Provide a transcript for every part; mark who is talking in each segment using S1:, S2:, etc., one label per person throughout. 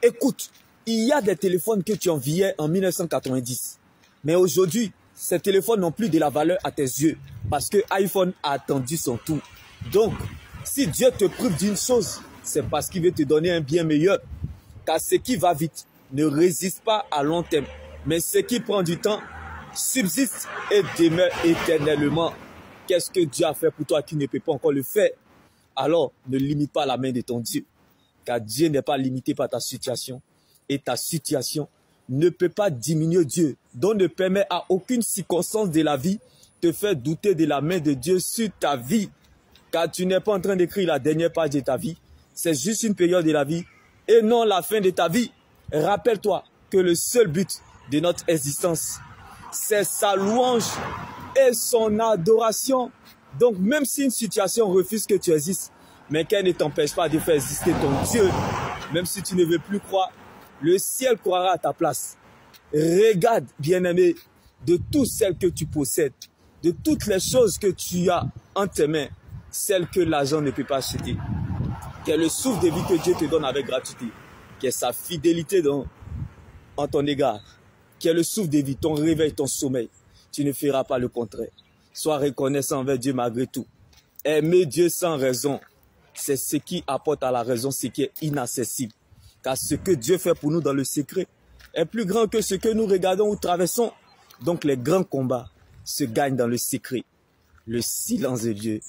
S1: Écoute, il y a des téléphones que tu enviais en 1990. Mais aujourd'hui, ces téléphones n'ont plus de la valeur à tes yeux parce que iPhone a attendu son tour. Donc, si Dieu te prive d'une chose, c'est parce qu'il veut te donner un bien meilleur. Car ce qui va vite ne résiste pas à long terme. Mais ce qui prend du temps subsiste et demeure éternellement. Qu'est-ce que Dieu a fait pour toi qui ne peut pas encore le faire? Alors, ne limite pas la main de ton Dieu. Car Dieu n'est pas limité par ta situation. Et ta situation ne peut pas diminuer Dieu. Donc ne permet à aucune circonstance de la vie te faire douter de la main de Dieu sur ta vie. Car tu n'es pas en train d'écrire la dernière page de ta vie. C'est juste une période de la vie et non la fin de ta vie. Rappelle-toi que le seul but de notre existence, c'est sa louange et son adoration. Donc même si une situation refuse que tu existes, mais qu'elle ne t'empêche pas de faire exister ton Dieu, même si tu ne veux plus croire, le ciel croira à ta place. Regarde, bien-aimé, de toutes celles que tu possèdes, de toutes les choses que tu as en tes mains, celles que l'argent ne peut pas acheter, qui est le souffle de vie que Dieu te donne avec gratuité, qui est sa fidélité en ton égard, qui est le souffle de vie, ton réveil, ton sommeil. Tu ne feras pas le contraire. Sois reconnaissant envers Dieu malgré tout. Aimer Dieu sans raison, c'est ce qui apporte à la raison ce qui est inaccessible. Car ce que Dieu fait pour nous dans le secret est plus grand que ce que nous regardons ou traversons. Donc les grands combats se gagnent dans le secret. Le silence de Dieu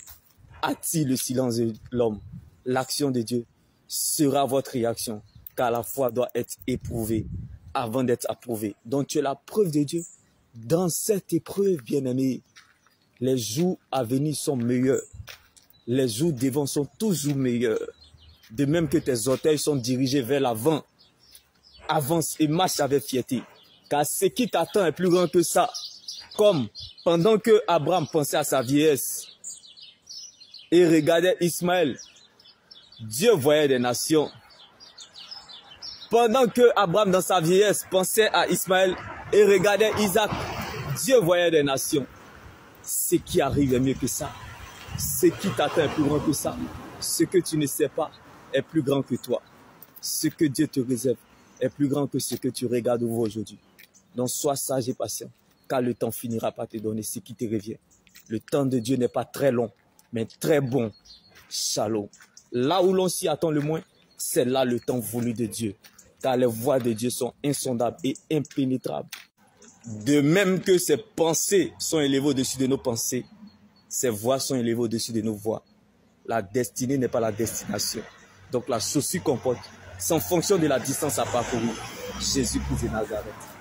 S1: attire le silence de l'homme. L'action de Dieu sera votre réaction. Car la foi doit être éprouvée avant d'être approuvée. Donc tu es la preuve de Dieu. Dans cette épreuve, bien-aimé, les jours à venir sont meilleurs. Les jours devant sont toujours meilleurs. De même que tes orteils sont dirigés vers l'avant. Avance et marche avec fierté. Car ce qui t'attend est plus grand que ça. Comme pendant que Abraham pensait à sa vieillesse et regardait Ismaël, Dieu voyait des nations. Pendant que Abraham dans sa vieillesse pensait à Ismaël et regardait Isaac, Dieu voyait des nations. Ce qui arrive est mieux que ça. Ce qui t'attend est plus grand que ça. Ce que tu ne sais pas est plus grand que toi. Ce que Dieu te réserve est plus grand que ce que tu regardes ou vois aujourd'hui. Donc sois sage et patient, car le temps finira par te donner ce qui te revient. Le temps de Dieu n'est pas très long, mais très bon. Shalom. Là où l'on s'y attend le moins, c'est là le temps voulu de Dieu. Car les voies de Dieu sont insondables et impénétrables. De même que ses pensées sont élevées au-dessus de nos pensées, ses voies sont élevées au-dessus de nos voies. La destinée n'est pas la destination. Donc la chose s'y comporte, c'est en fonction de la distance à parcourir. Jésus-Christ de Nazareth.